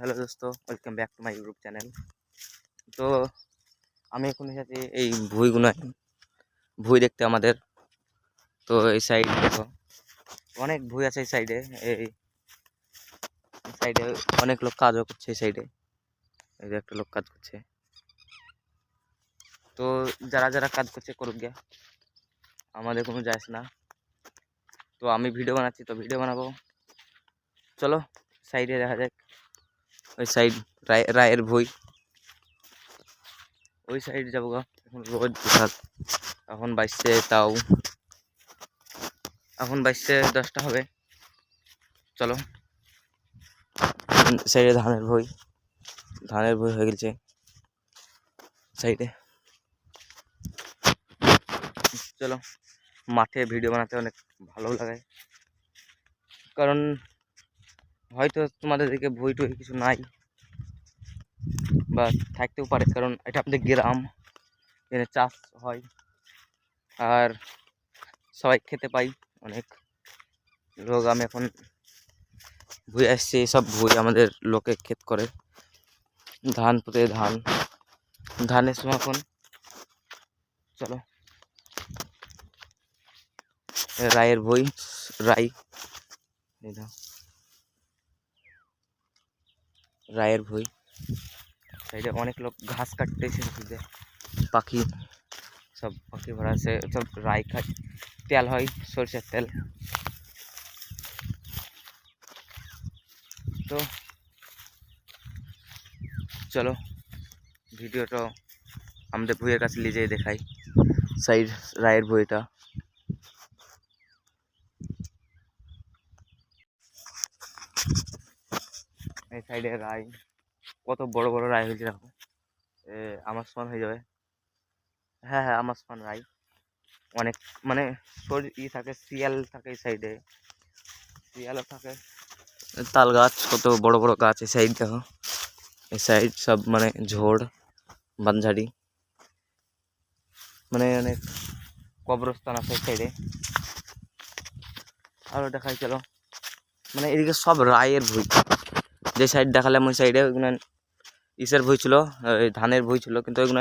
Hello দোস্ত, welcome back to my YouTube channel. তো আমি এখন এসেছি এই ভুঁইগুনায়, ভুঁই দেখতে আমাদের। তো এই সাইড দেখো, অনেক ভুঁই আছে এই সাইডে। এই সাইডে অনেক লোক কাজও করছে। এই সাইডে এই যে একটা লোক কাজ করছে। তো যারা যারা কাজ করছে করুক গিয়া, আমাদের কোনো যায় আসে না। তো আমি ভিডিও বানাচ্ছি, তো ভিডিও বানাবো। চলো সাইডে দেখা যাক। ওই সাইড রায়ের ভুঁই, ওই সাইড যাবো গা। এখন রোদ বিশাল, এখন বাইশে তাও এখন বাইশে 10টা হবে। চলো সাইডে ধানের ভুঁই হয়ে গেছে সাইডে। চলো, মাঠে ভিডিও বানাতে অনেক ভালো লাগে, কারণ হয়তো তোমাদের দিকে ভুঁই টুই কিছু নাই বা থাকতেও পারে, কারণ এটা আমাদের গ্রাম, এখানে চাষ হয় আর সবাই খেতে পাই অনেক লোক। আমি এখন ভুঁই আসছি, সব ভুঁই আমাদের লোকে ক্ষেত করে, ধান পুঁতে, ধানের সময় এখন। চলো রায়ের ভুঁই, রাই রায়ের ভুঁই সাইডে অনেক লোক ঘাস কাটতে এসেছে। পাখি ভরা আছে, সব রাই খায়, তেল হয়, সরষের তেল। তো চলো ভিডিওটা আমাদের ভুঁইয়ের কাছে নিয়ে যেয়ে দেখাই সাইড রায়ের ভুঁইটা। এই সাইডে রাই, কত বড় বড় রাই হয়েছে দেখো। আমার সমান হয়ে যাবে। হ্যাঁ হ্যাঁ, আমার সমান রাই। অনেক মানে থাকে, শিয়াল থাকে এই সাইডে, শিয়ালও থাকে। তাল গাছ, কত বড় বড় গাছ এই সাইড দেখো। এই সাইড সব মানে ঝোড় বানঝাড়ি, মানে অনেক কবরস্থান আছে এই সাইডে। আরও দেখাই চলো, মানে এদিকে সব রায়ের ভুঁই। যে সাইড দেখালাম ওই সাইডে ওইগুলো ইসের ভুঁই ছিল, ধানের ভুঁই ছিল, কিন্তু ওইগুলো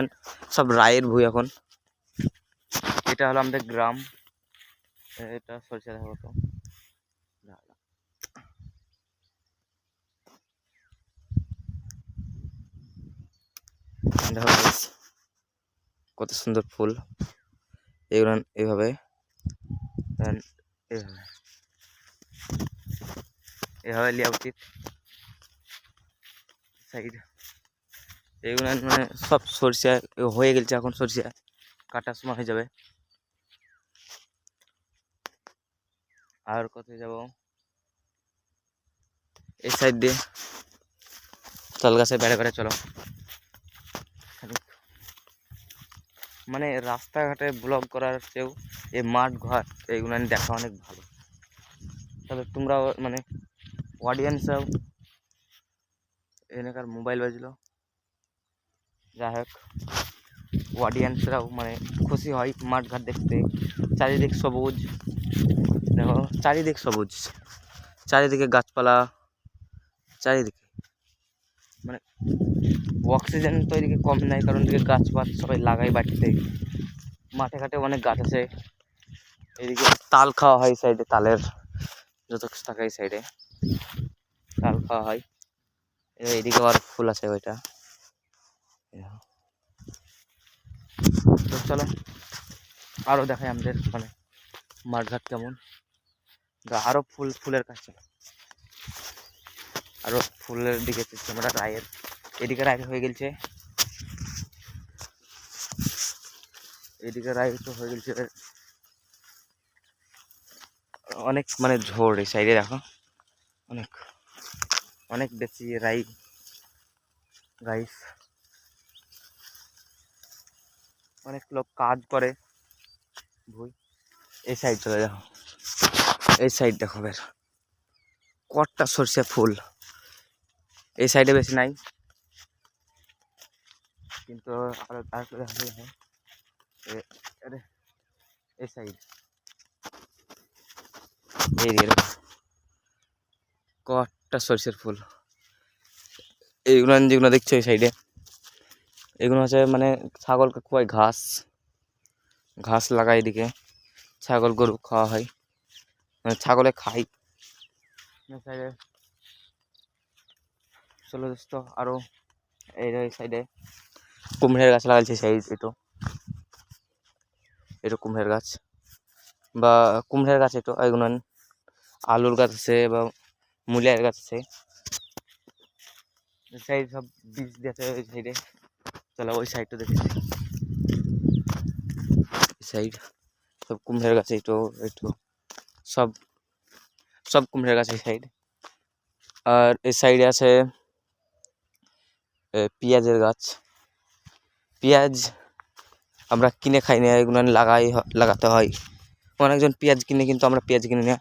সব রায়ের ভুঁই এখন। এটা হলো আমাদের গ্রাম। এটা সরিষা দেখা হতো। দেখো কত সুন্দর ফুল, এগুলো এইভাবে এইভাবে এভাবে নেওয়া উচিত। সাইড এগুলো মানে সব সরিষা হয়ে গেছে, এখন সরিষা কাটার সময় হয়ে যাবে। আর কোথায় যাব, এই সাইড দিয়ে তাল গাছে বেড়ে বেড়ে চলো। মানে রাস্তাঘাটে ব্লগ করার চেয়েও এই মাঠ ঘাট এইগুলো দেখা অনেক ভালো। তবে তোমরাও মানে অডিয়েন্সরাও, এখানকার মোবাইল বাজলো, যাই হোক অডিয়েন্সরাও মানে খুশি হয় মাঠ ঘাট দেখতে। চারিদিক সবুজ দেখো, চারিদিক সবুজ, চারিদিকে গাছপালা, চারিদিকে মানে অক্সিজেন তো এদিকে কম নাই, কারণ এদিকে গাছ সবাই লাগাই বাড়িতে। মাঠে ঘাটে অনেক গাছ আছে। এদিকে তাল খাওয়া হয় সাইডে, তালের যত কিছু থাকে এই সাইডে তাল খাওয়া হয়। এইদিকে আর ফুল আছে ওইটা। তো চলো আরো দেখাই আমাদের মানে মাঠঘাট কেমন। আরো ফুলের কাছে, আরো ফুলের দিকে আমরা রায়ের এদিকে রায় হয়ে গেছে, এদিকে রায় তো হয়ে গেছে অনেক, মানে ঝোড় এই সাইডে দেখো, অনেক অনেক বেশি রাই গাইস। অনেক লোক কাজ করে ভুই। এই সাইড চলে দেখো, এই সাইড দেখো বের কতটা সরষে ফুল। এই সাইডে বেশি নাই, কিন্তু আরো তারপরে দেখো এই সাইড, এই কতটা সরষের ফুল। এইগুলো যেগুলো দেখছো এই সাইডে, এগুলো হচ্ছে মানে ছাগলকে খুয়াই ঘাস, ঘাস লাগাই এদিকে, ছাগল গরু খাওয়া হয়, মানে ছাগলে খাই সাইডে। চলো দোস্ত, আরও এই সাইডে কুমড়ের গাছ লাগাইছে সাইড, এটা কুমড়ের গাছ বা কুমড়ের গাছ, একটু এগুলো আলুর গাছ আছে বা মূলের গাছ আছে, সাইড সব বীজ দিয়েছে ওই সাইডে। চলো ওই সাইডটা দেখেছি, সাইড সব কুমড়ের গাছ, একটু একটু সব সব কুমড়ের গাছ এই সাইড। আর এই সাইডে আছে পেঁয়াজের গাছ। পেঁয়াজ আমরা কিনে খাই না, এগুলো লাগাতে হয়। অনেকজন পেঁয়াজ কিনে, কিন্তু আমরা পেঁয়াজ কিনি না,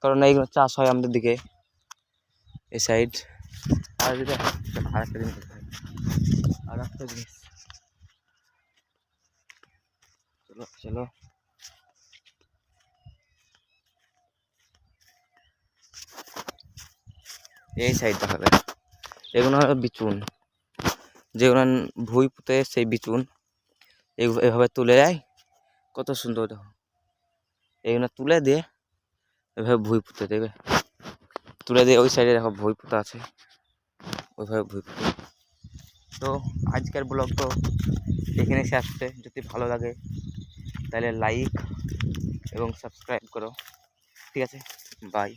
কারণ এইগুলো চাষ হয় আমাদের দিকে এই সাইড। আর যেটা আর একটা জিনিস, চলো চলো এই সাইড দেখা যায়, এগুলো হলো বিচুন, যেগুলো ভুঁই পুঁতে সেই বিচুন এভাবে তুলে যায়, কত সুন্দর দেখো। এগুলো তুলে দিয়ে এভাবে ভুঁই পুঁতে দেবে, তুলে দিয়ে ওই সাইডে দেখো ভুঁই পুঁতা আছে, ওইভাবে ভুঁই পুঁতে। তো আজকের ব্লগ তো এখানে শেষ হচ্ছে। যদি ভালো লাগে তাহলে লাইক এবং সাবস্ক্রাইব করো, ঠিক আছে, বাই।